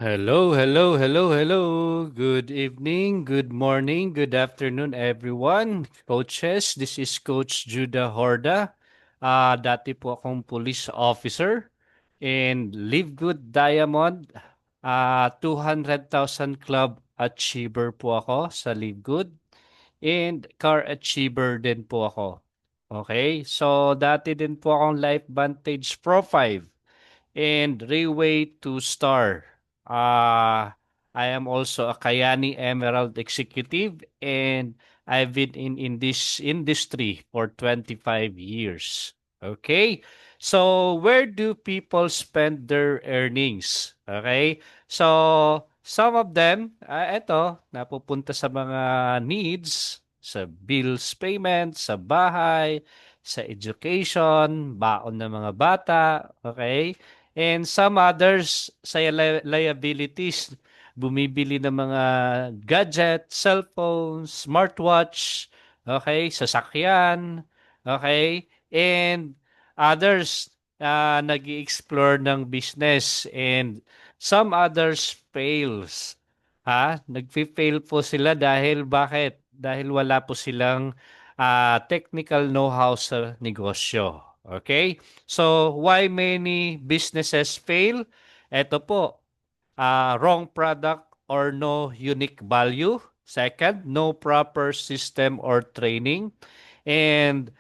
Hello, hello, hello, hello. Good evening, good morning, good afternoon, everyone. Coaches, this is Coach Judah Horda. Dati po akong police officer and Live Good Diamond. 200,000 Club Achiever po ako sa Live Good and Car Achiever din po ako. Okay, so dati din po akong Life Vantage Pro 5 and Railway 2-star. I am also a Kayani Emerald executive and I've been in this industry for 25 years. Okay? So, where do people spend their earnings? Okay? So, some of them, ito, napupunta sa mga needs, sa bills payment, sa bahay, sa education, baon ng mga bata, okay? And some others sa liabilities, bumibili ng mga gadget, cellphone, smartwatch, okay, sasakyan, okay, and others nag-explore ng business and some others fails. Nagfi-fail po sila dahil bakit? Dahil wala po silang technical know-how sa negosyo. Okay? So, why many businesses fail? Ito po, wrong product or no unique value. Second, no proper system or training. And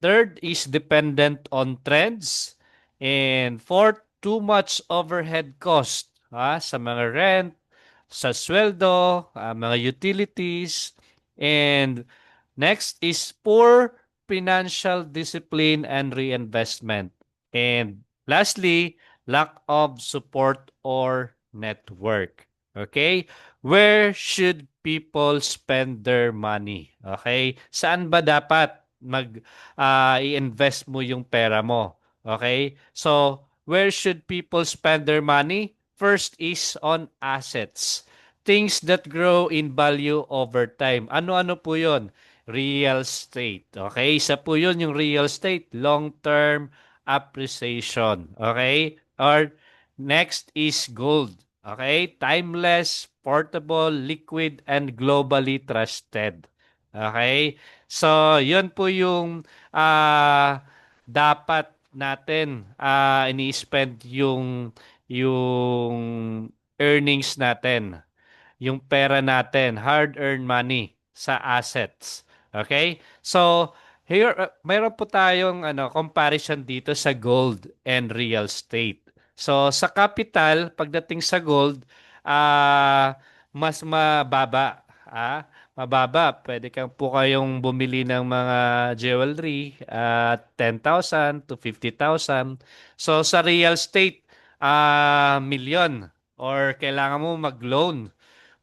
third is dependent on trends. And fourth, too much overhead cost sa mga rent, sa sweldo, mga utilities. And next is poor financial discipline and reinvestment. And lastly, lack of support or network. Okay? Where should people spend their money? Okay? Saan ba dapat i-invest mo yung pera mo? Okay? So, where should people spend their money? First is on assets. Things that grow in value over time. Ano-ano po yun? Real estate. Okay? Isa po yun yung real estate. Long-term appreciation. Okay? Or next is gold. Okay? Timeless, portable, liquid, and globally trusted. Okay? So, yun po yung dapat natin ini-spend yung earnings natin, yung pera natin, hard-earned money sa assets. Okay? So, here mayroon po tayong comparison dito sa gold and real estate. So, sa capital, pagdating sa gold, mas mababa. Mababa. Pwede kang po kayong bumili ng mga jewelry at 10,000 to 50,000. So, sa real estate, million or kailangan mo mag-loan,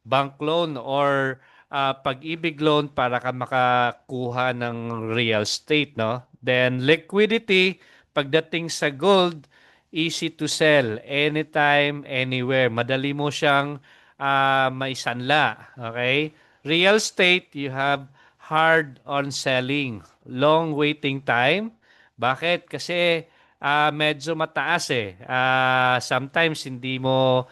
bank loan or pag-ibig loan para ka makakuha ng real estate, no? Then liquidity, pagdating sa gold, easy to sell anytime, anywhere. Madali mo siyang maisanla, okay? Real estate, you have hard on selling, long waiting time. Bakit? Kasi medyo mataas eh. Sometimes hindi mo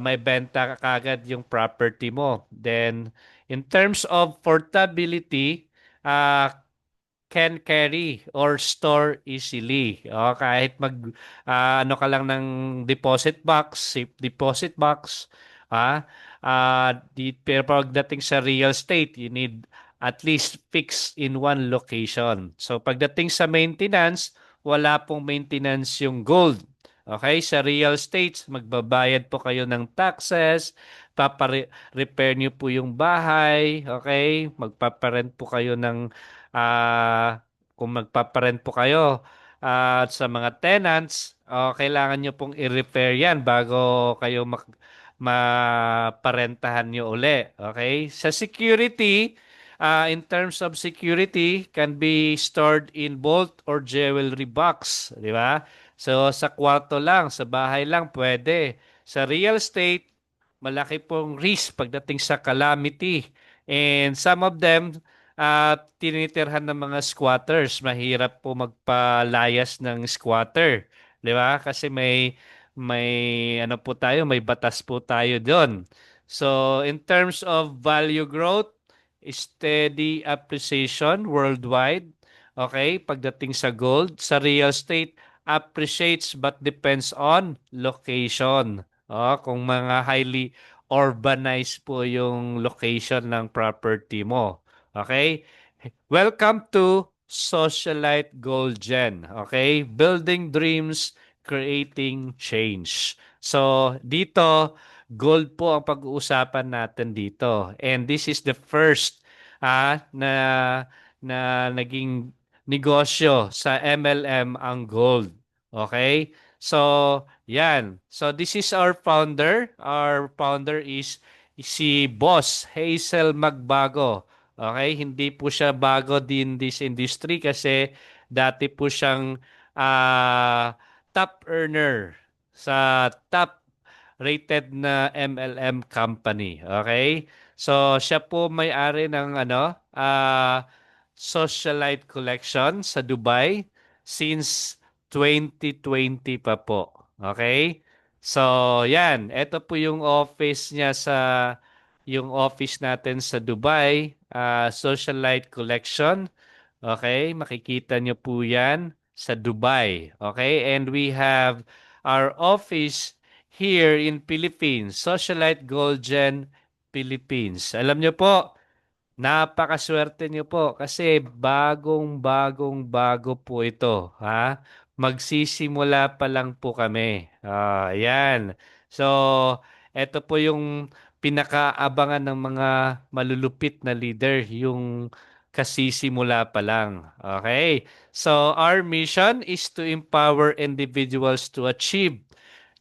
may benta kagad yung property mo. Then, in terms of portability, uh, can carry or store easily. Kahit ano ka lang ng deposit box, safe deposit box, pero pagdating sa real estate, you need at least fix in one location. So pagdating sa maintenance, wala pong maintenance yung gold. Okay, sa real estate, magbabayad po kayo ng taxes, repair niyo po yung bahay, okay? Magpaparent po kayo ng kung magpaparent po kayo sa mga tenants, kailangan nyo pong i-repair yan bago kayo maparentahan nyo uli. Okay? Sa security, in terms of security, can be stored in vault or jewelry box. Di ba? So, sa kwarto lang, sa bahay lang, pwede. Sa real estate, malaki pong risk pagdating sa calamity. And some of them, tinitirhan ng mga squatters. Mahirap po magpalayas ng squatter. Di ba? Kasi may ano po tayo, may batas po tayo doon. So in terms of value growth, steady appreciation worldwide. Okay, pagdating sa gold, sa real estate, appreciates but depends on location. Kung mga highly urbanized po yung location ng property mo. Okay? Welcome to Socialite Gold Gen. Okay? Building dreams, creating change. So, dito, gold po ang pag-uusapan natin dito. And this is the first na naging negosyo sa MLM ang gold. Okay? So, yan. So, this is our founder. Our founder is si Boss Hazel Magbago. Okay? Hindi po siya bago din this industry kasi dati po siyang top earner sa top rated na MLM company. Okay? So, siya po may-ari ng Socialite Collection sa Dubai since 2020 pa po. Okay? So, yan. Ito po yung office niya yung office natin sa Dubai, Socialite Collection. Okay? Makikita niyo po yan sa Dubai. Okay? And we have our office here in Philippines, Socialite Golden Philippines. Alam niyo po, napakaswerte niyo po kasi bagong-bago po ito, ha? Magsisimula pa lang po kami. Ayan. So, ito po yung pinakaabangan ng mga malulupit na leader, yung kasisimula pa lang. Okay? So, our mission is to empower individuals to achieve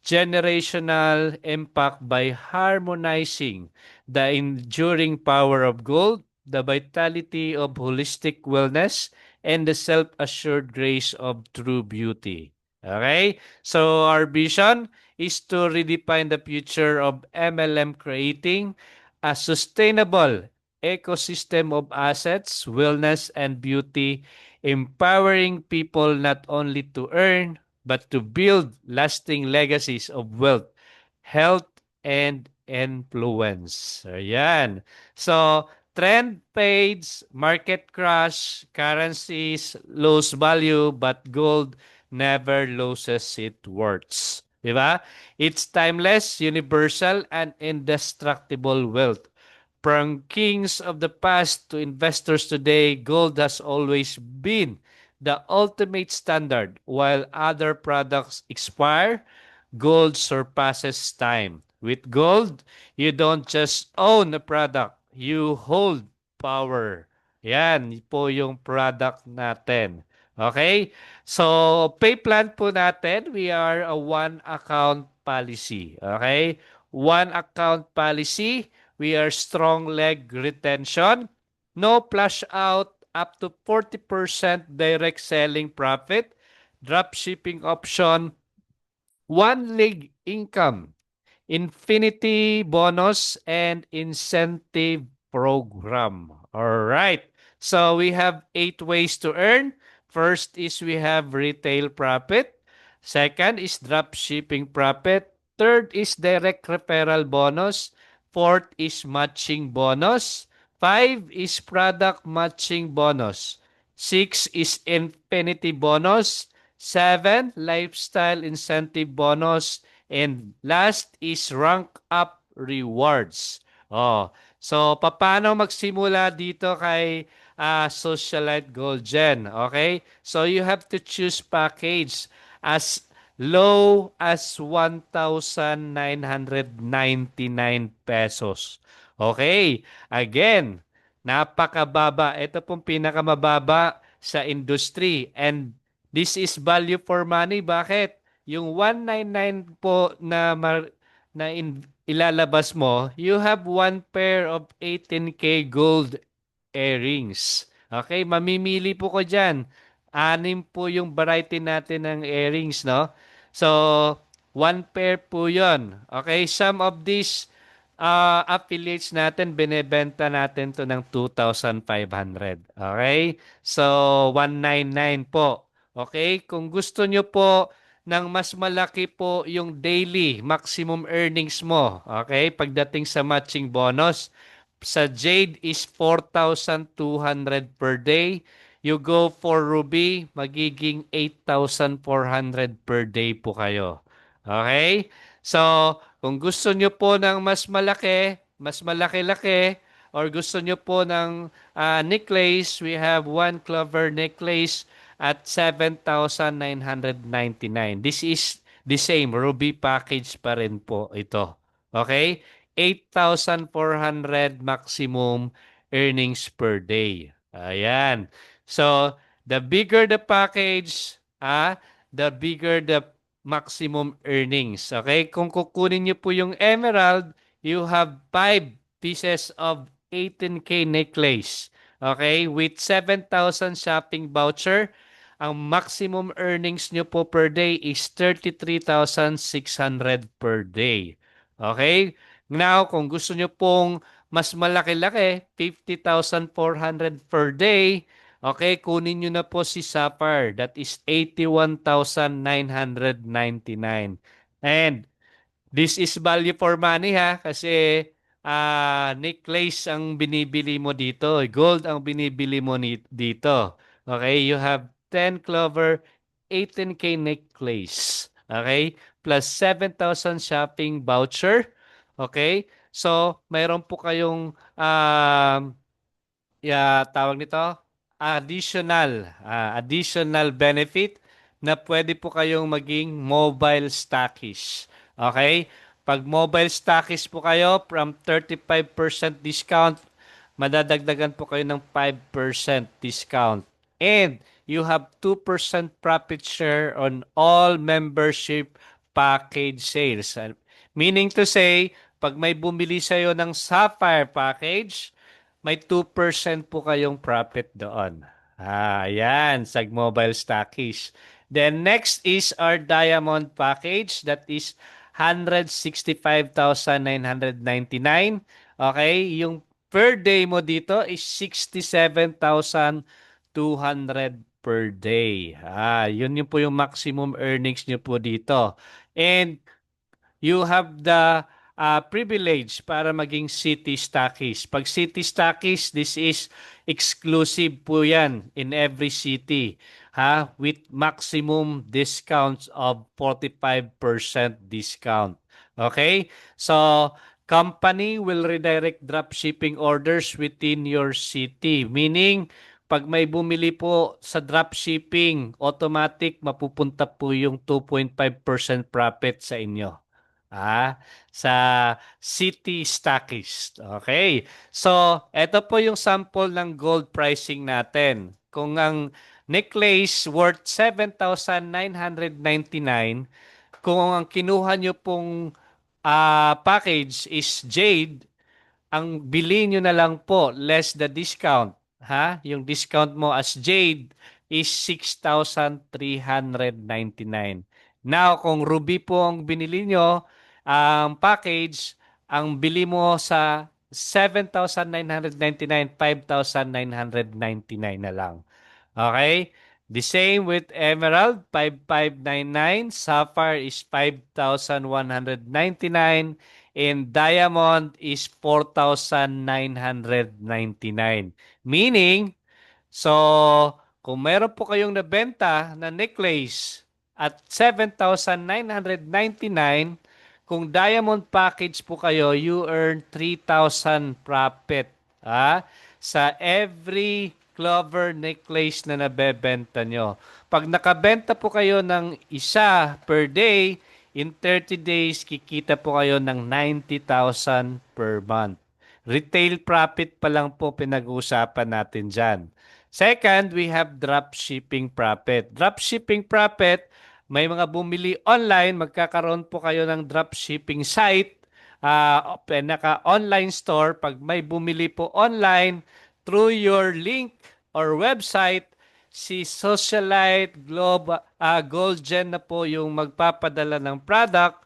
generational impact by harmonizing the enduring power of gold, the vitality of holistic wellness, and the self-assured grace of true beauty. Okay? So our vision is to redefine the future of MLM, creating a sustainable ecosystem of assets, wellness, and beauty, empowering people not only to earn but to build lasting legacies of wealth, health, and influence. Ayan. So, trend fades, market crash, currencies lose value, but gold never loses its worth. Diba? It's timeless, universal, and indestructible wealth. From kings of the past to investors today, gold has always been the ultimate standard. While other products expire, gold surpasses time. With gold, you don't just own a product, you hold power. Yan po yung product natin. Okay? So, pay plan po natin, we are a one account policy. Okay? One account policy, we are strong leg retention, no flash out, up to 40% direct selling profit, drop shipping option, one leg income, infinity bonus, and incentive program. All right. So we have 8 ways to earn. First is we have retail profit. Second is drop shipping profit. Third is direct referral bonus. Fourth is matching bonus. Five is product matching bonus. Six is infinity bonus. Seven, lifestyle incentive bonus. And last is rank up rewards. So paano magsimula dito kay Socialite Gold Gen? Okay? So you have to choose package as low as 1,999 pesos. Okay? Again, napakababa. Ito pong pinakamababa sa industry, and this is value for money. Bakit? Yung 199 po na ilalabas mo, you have one pair of 18K gold earrings. Okay, mamimili po ko dyan. Anim po yung variety natin ng earrings, no? So, one pair po yon. Okay, some of these affiliates natin, binebenta natin to ng 2,500. Okay? So, 199 po. Okay? Kung gusto nyo po ng mas malaki po yung daily maximum earnings mo. Okay? Pagdating sa matching bonus, sa Jade is 4,200 per day. You go for Ruby, magiging 8,400 per day po kayo. Okay? So, kung gusto nyo po ng mas malaki-laki, or gusto nyo po ng necklace, we have one clover necklace at 7,999. This is the same, Ruby package pa rin po ito. Okay? 8,400 maximum earnings per day. Ayan. So, the bigger the package, the bigger the maximum earnings. Okay? Kung kukunin niyo po yung emerald, you have 5 pieces of 18K necklace. Okay? With 7,000 shopping voucher, ang maximum earnings nyo po per day is 33,600 per day. Okay? Now, kung gusto nyo pong mas malaki-laki, 50,400 per day, okay, kunin nyo na po si Sapphire. That is 81,999. And this is value for money ha kasi necklace ang binibili mo dito. Gold ang binibili mo dito. Okay, you have 10 clover, 18K necklace. Okay, plus 7,000 shopping voucher. Okay, so mayroon po kayong tawag nito, additional benefit na pwede po kayong maging mobile stockish. Okay? Pag mobile stockish po kayo, from 35% discount, madadagdagan po kayo ng 5% discount. And you have 2% profit share on all membership package sales. Meaning to say, pag may bumili sa'yo ng Sapphire package, may 2% po kayong profit doon. Ayan, sa mobile stockies. Then next is our diamond package. That is 165,999. Okay, yung per day mo dito is 67,200 per day. Yun po yung maximum earnings nyo po dito. And you have the privilege para maging city stockies. Pag city stockies, this is exclusive po yan in every city. With maximum discounts of 45% discount. Okay? So, company will redirect drop shipping orders within your city. Meaning, pag may bumili po sa drop shipping, automatic mapupunta po yung 2.5% profit sa inyo. Sa City Stockist. Okay. So, ito po yung sample ng gold pricing natin. Kung ang necklace worth 7,999, kung ang kinuha nyo pong package is jade, ang bili nyo na lang po, less the discount. Yung discount mo as jade is 6,399. Now, kung ruby po ang binili nyo, ang package, ang bili mo sa 7,999, 5,999 na lang. Okay? The same with Emerald, 5,599. Sapphire is 5,199. And Diamond is 4,999. Meaning, so, kung meron po kayong nabenta na necklace at 7,999, kung diamond package po kayo, you earn 3,000 profit. Sa every clover necklace na nabebenta nyo. Pag nakabenta po kayo ng isa per day, in 30 days, kikita po kayo ng 90,000 per month. Retail profit pa lang po pinag-uusapan natin dyan. Second, we have drop shipping profit. Drop shipping profit, may mga bumili online, magkakaroon po kayo ng drop shipping site, naka-online store. Pag may bumili po online, through your link or website, si Socialite Gold Gen na po yung magpapadala ng product,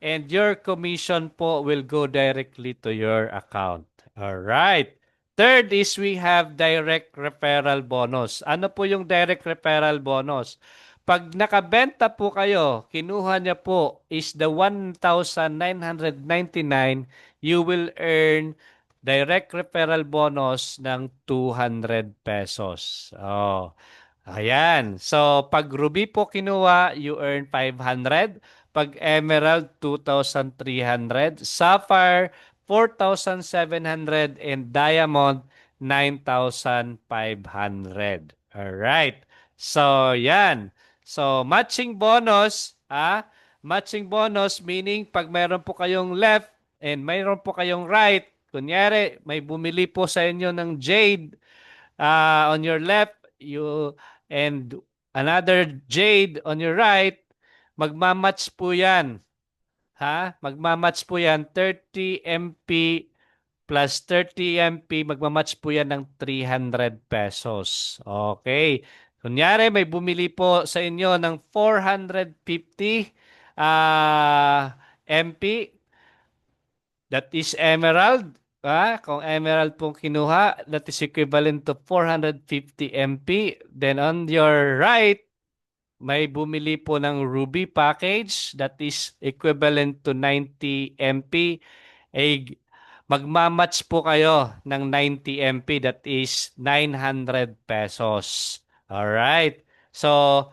and your commission po will go directly to your account. Alright. Third is we have direct referral bonus. Ano po yung direct referral bonus? Pag nakabenta po kayo, kinuha niya po is the 1,999, you will earn direct referral bonus ng 200 pesos. Oh, ayan. So, pag Ruby po kinuha, you earn 500. Pag Emerald, 2,300. Sapphire, 4,700. And Diamond, 9,500. Alright. So, yan. So, matching bonus, matching bonus meaning pag mayroon po kayong left and mayroon po kayong right, kunyari, may bumili po sa inyo ng jade on your left, and another jade on your right, magmamatch po yan. Magmamatch po yan 30 MP plus 30 MP, magmamatch po yan ng 300 pesos. Okay. Kunyari, may bumili po sa inyo ng 450 MP. That is emerald. Kung emerald pong kinuha, that is equivalent to 450 MP. Then on your right, may bumili po ng ruby package that is equivalent to 90 MP. Magmamatch po kayo ng 90 MP, that is 900 pesos. Alright. So,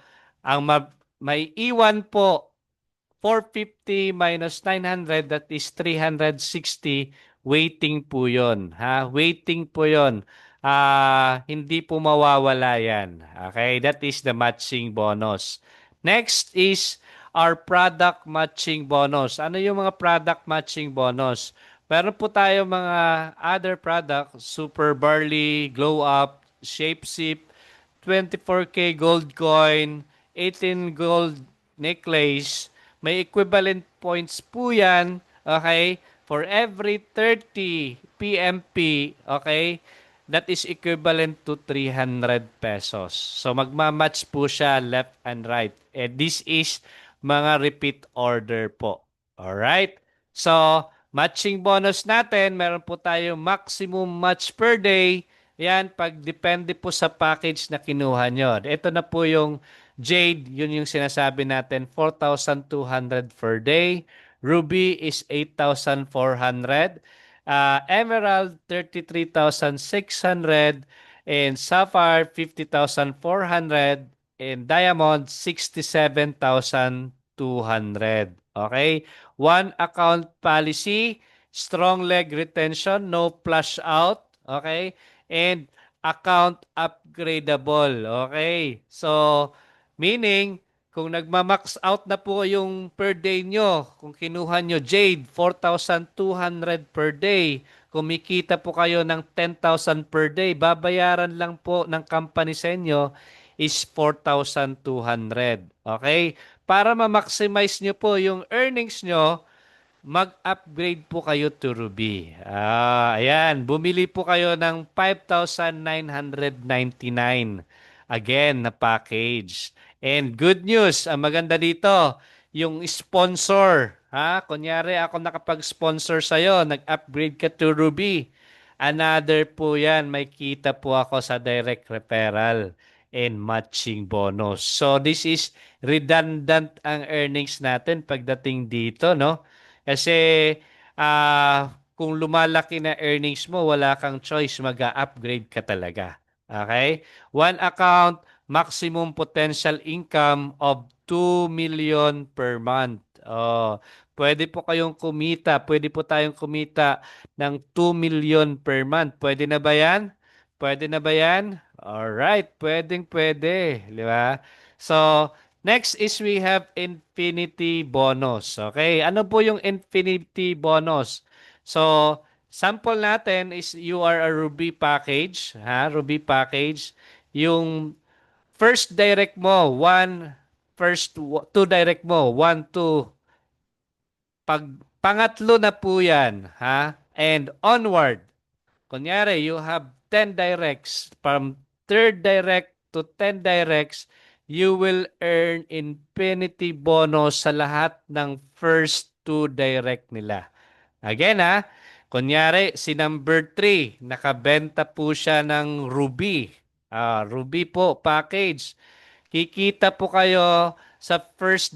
may iwan po 450 minus 900, that is 360. Waiting po yun. Waiting po yun. Hindi po mawawala yan. Okay, that is the matching bonus. Next is our product matching bonus. Ano yung mga product matching bonus? Meron po tayo mga other product, Super Barley, Glow Up, Shape Sip, 24K gold coin, 18 gold necklace. May equivalent points po yan, okay, for every 30 PMP, okay, that is equivalent to 300 pesos. So magmamatch po siya left and right. And this is mga repeat order po. Alright? So, matching bonus natin, meron po tayo maximum match per day. Yan, pag depende po sa package na kinuha nyo. Ito na po yung Jade, yun yung sinasabi natin, 4,200 per day. Ruby is 8,400. Emerald, 33,600. And Sapphire, 50,400. And Diamond, 67,200. Okay? One account policy, strong leg retention, no flush out. Okay? And account upgradable. Okay? So, meaning, kung nagma-max out na po yung per day nyo, kung kinuha nyo Jade, 4,200 per day, kumikita po kayo ng 10,000 per day, babayaran lang po ng company sa inyo is 4,200. Okay? Para ma-maximize nyo po yung earnings nyo, mag-upgrade po kayo to Ruby. Ayan, bumili po kayo ng 5,999 again na package. And good news, ang maganda dito, yung sponsor, kunyari ako nakapag-sponsor sa'yo, nag-upgrade ka to Ruby. Another po yan, may kita po ako sa direct referral and matching bonus. So this is redundant ang earnings natin pagdating dito, no? Kasi kung lumalaki na earnings mo, wala kang choice, mag-upgrade ka talaga. Okay? One account, maximum potential income of 2 million per month. Pwede po kayong kumita, pwede po tayong kumita ng 2 million per month. Pwede na ba yan? Pwede na ba yan? Alright, pwedeng pwede. Di ba? So, next is we have infinity bonus. Okay, ano po yung infinity bonus? So, sample natin is you are a Ruby package, Ruby package. Yung first direct mo, two direct mo, 1, 2. Pag pangatlo na po yan, and onward. Kunyari, you have 10 directs. From third direct to 10 directs, you will earn infinity bonus sa lahat ng first two direct nila. Again, kunyari, si number 3, nakabenta po siya ng Ruby. Ruby po, package. kikita po kayo sa first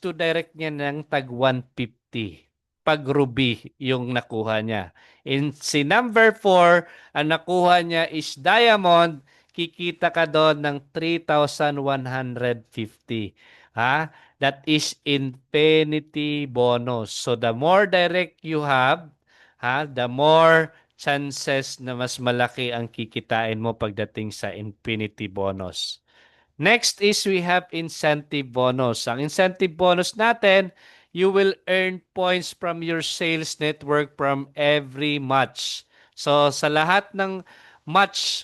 to direct niya ng tag 150 pag ruby yung nakuha niya. In si number 4, ang nakuha niya is diamond, kikita ka doon ng 3,150. Ha? That is infinity bonus. So the more direct you have, the more chances na mas malaki ang kikitain mo pagdating sa infinity bonus. Next is we have incentive bonus. Ang incentive bonus natin, you will earn points from your sales network from every match. So sa lahat ng match,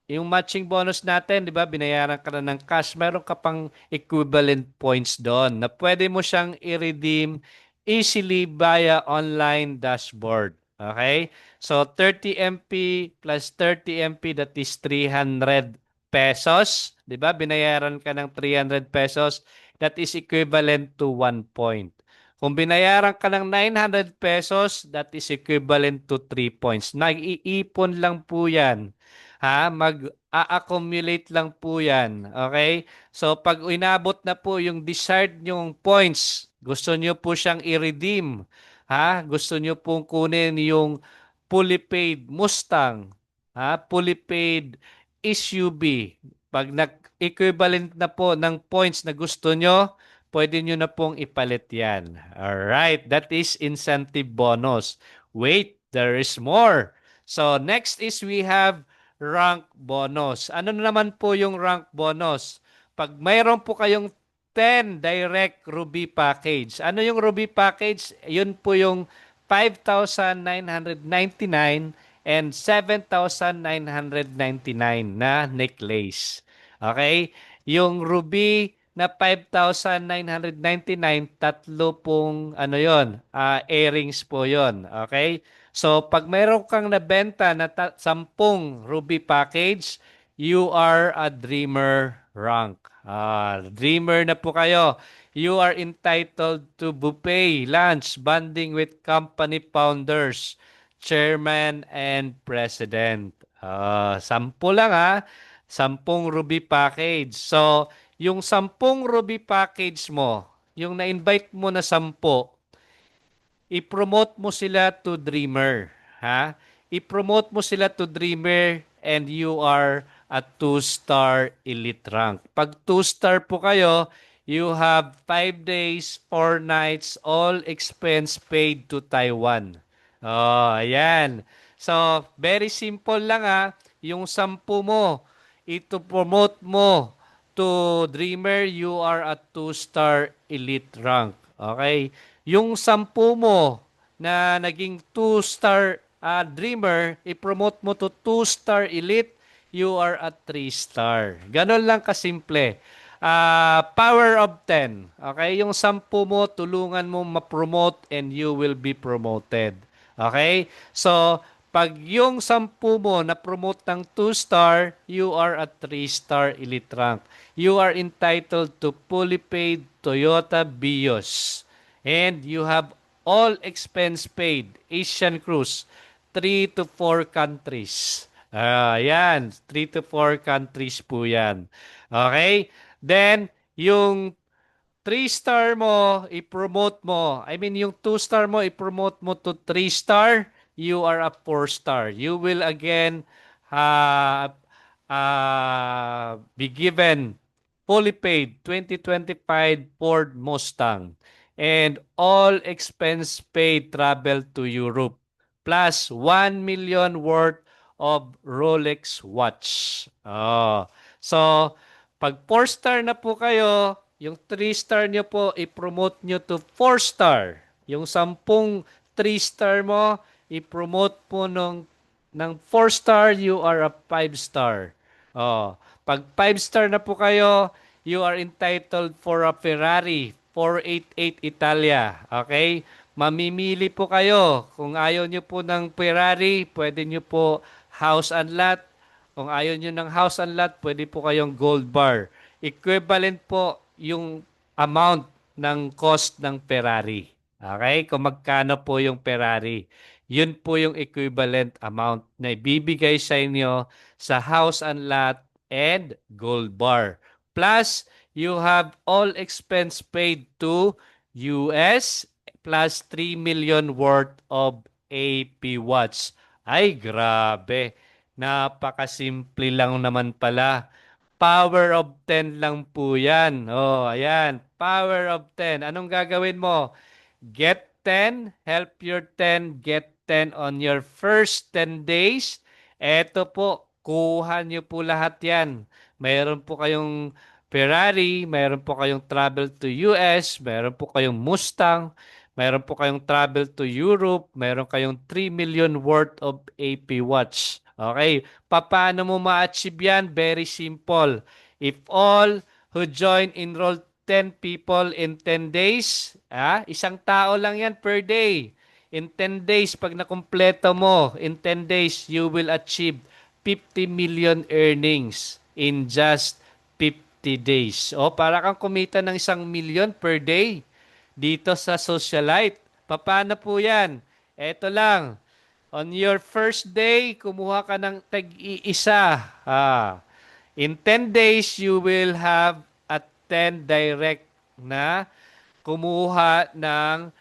yung matching bonus natin, di ba, binayaran ka na ng cash, meron ka pang equivalent points doon na pwede mo siyang i-redeem easily via online dashboard. Okay? So 30 MP plus 30 MP, that is 300 pesos. Di ba? Binayaran ka ng 300 pesos. That is equivalent to 1 point. Kung binayaran ka ng 900 pesos, that is equivalent to 3 points. Nag-iipon lang po yan. Mag-a-accumulate lang po yan. Okay? So, pag inabot na po yung desired nyong points, gusto nyo po siyang i-redeem. Gusto nyo pong kunin yung fully paid Mustang. Fully paid SUV. Pag nag-equivalent na po ng points na gusto nyo, pwede nyo na pong ipalit yan. Alright, that is incentive bonus. Wait, there is more. So next is we have rank bonus. Ano naman po yung rank bonus? Pag mayroon po kayong 10 direct Ruby package. Ano yung Ruby package? Yun po yung 5,999 and 7,999 na necklace. Okay? Yung ruby na 5,999, tatlo pong ano yon, earrings po yon. Okay? So, pag mayroon kang nabenta na 10 ruby package, you are a dreamer rank. Dreamer na po kayo. You are entitled to buffet lunch bonding with company founders, chairman, and president. 10 lang ha. 10 Ruby package. So, yung 10 Ruby package mo, yung na-invite mo na 10, i-promote mo sila to Dreamer. I-promote mo sila to Dreamer and you are a 2-star elite rank. Pag 2-star po kayo, you have 5 days, 4 nights, all expense paid to Taiwan. Ayan. So, very simple lang yung 10 mo, ito promote mo to Dreamer, you are a 2-star elite rank. Okay? Yung 10 mo na naging 2-star Dreamer, i-promote mo to 2-star elite, you are a 3-star. Ganon lang kasimple. Power of 10. Okay? Yung 10 mo, tulungan mo ma-promote and you will be promoted. Okay? So, pag yung 10 mo na-promote ng 2-star, you are a 3-star elite rank. You are entitled to fully paid Toyota Vios. And you have all expense paid. Asian Cruise, 3 to 4 countries. Yan, 3 to 4 countries po yan. Okay? Then, yung 3-star mo, i-promote mo. I mean, yung 2-star mo, i-promote mo to 3-star, you are a 4-star. You will again be given fully paid 2025 Ford Mustang and all expense paid travel to Europe plus 1 million worth of Rolex watch. So, pag 4-star na po kayo, yung 3-star nyo po, i-promote nyo to 4-star. Yung 10 3-star mo, i-promote po ng 4-star, you are a 5-star. Pag 5-star na po kayo, you are entitled for a Ferrari 488 Italia. Okay? Mamimili po kayo. Kung ayaw nyo po ng Ferrari, pwede nyo po house and lot. Kung ayaw nyo ng house and lot, pwede po kayong gold bar. Equivalent po yung amount ng cost ng Ferrari. Okay? Kung magkano po yung Ferrari. Yun po yung equivalent amount na ibibigay sa inyo sa house and lot and gold bar. Plus, you have all expense paid to US plus 3 million worth of AP Watch. Ay, grabe. Napakasimple lang naman pala. Power of 10 lang po yan. Oh, ayan. Power of 10. Anong gagawin mo? Get 10, help your 10, get 10 on your first 10 days. Eto po, kuha nyo po lahat yan. Mayroon po kayong Ferrari, mayroon po kayong travel to US, mayroon po kayong Mustang, mayroon po kayong travel to Europe, mayroon kayong 3 million worth of AP Watch. Okay, paano mo ma-achieve yan? Very simple. If all who join enroll 10 people in 10 days, isang tao lang yan per day. In 10 days, pag nakumpleto mo, in 10 days, you will achieve 50 million earnings in just 50 days. O, para kang kumita ng 1 million per day dito sa Socialite. Paano po yan? Eto lang. On your first day, kumuha ka ng tag-iisa. In 10 days, you will have a 10 direct na kumuha ng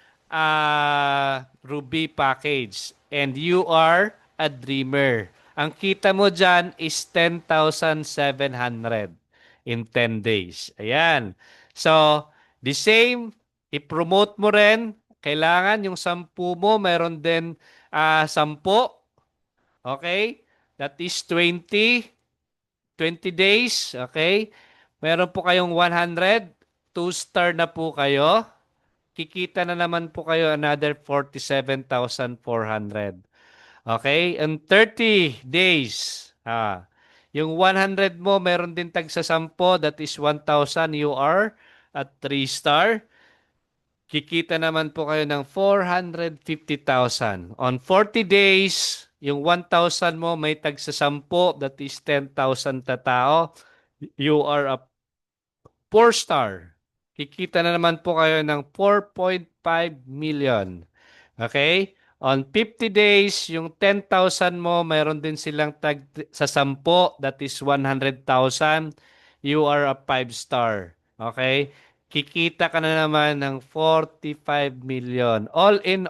Ruby package. And you are a dreamer. Ang kita mo dyan is 10,700 in 10 days. Ayan. So, the same, i-promote mo rin. Kailangan yung 10 mo, meron din 10. Okay? That is 20 days. Okay? Meron po kayong 100. 2-star na po kayo. Kikita na naman po kayo another 47,400. Okay? And 30 days. Yung 100 mo, meron din tag sa 10. That is 1,000. You are at 3-star. Kikita naman po kayo ng 450,000. On 40 days, yung 1,000 mo may tag sa 10, that is 10,000 na tao. You are a 4-star. Kikita na naman po kayo ng 4.5 million. Okay? On 50 days, yung 10,000 mo, mayroon din silang tag sa 10, that is 100,000. You are a 5-star. Okay? Kikita ka na naman ng 45 million. All in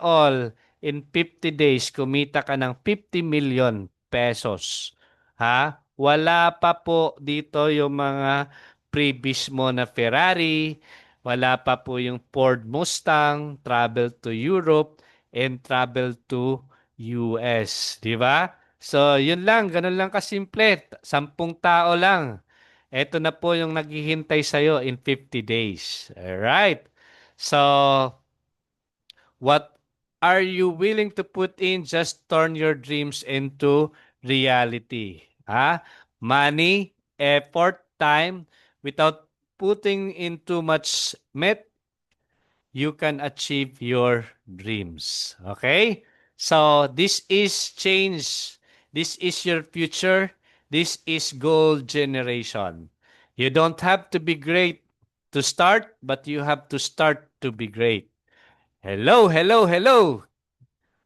50 days, kumita ka ng 50 million pesos. Ha? Wala pa po dito yung mga previous mo na Ferrari, wala pa po yung Ford Mustang, travel to Europe, and travel to US. Di ba? So, yun lang. Ganun lang kasimple. 10 tao lang. Ito na po yung naghihintay sa'yo in 50 days. Alright. So, what are you willing to put in? Just turn your dreams into reality. Money, effort, time, without putting in too much you can achieve your dreams. Okay? So, this is change. This is your future. This is gold generation. You don't have to be great to start, but you have to start to be great. Hello, hello, hello.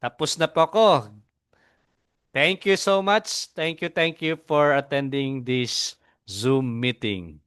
Tapos na po ako. Thank you so much. Thank you for attending this Zoom meeting.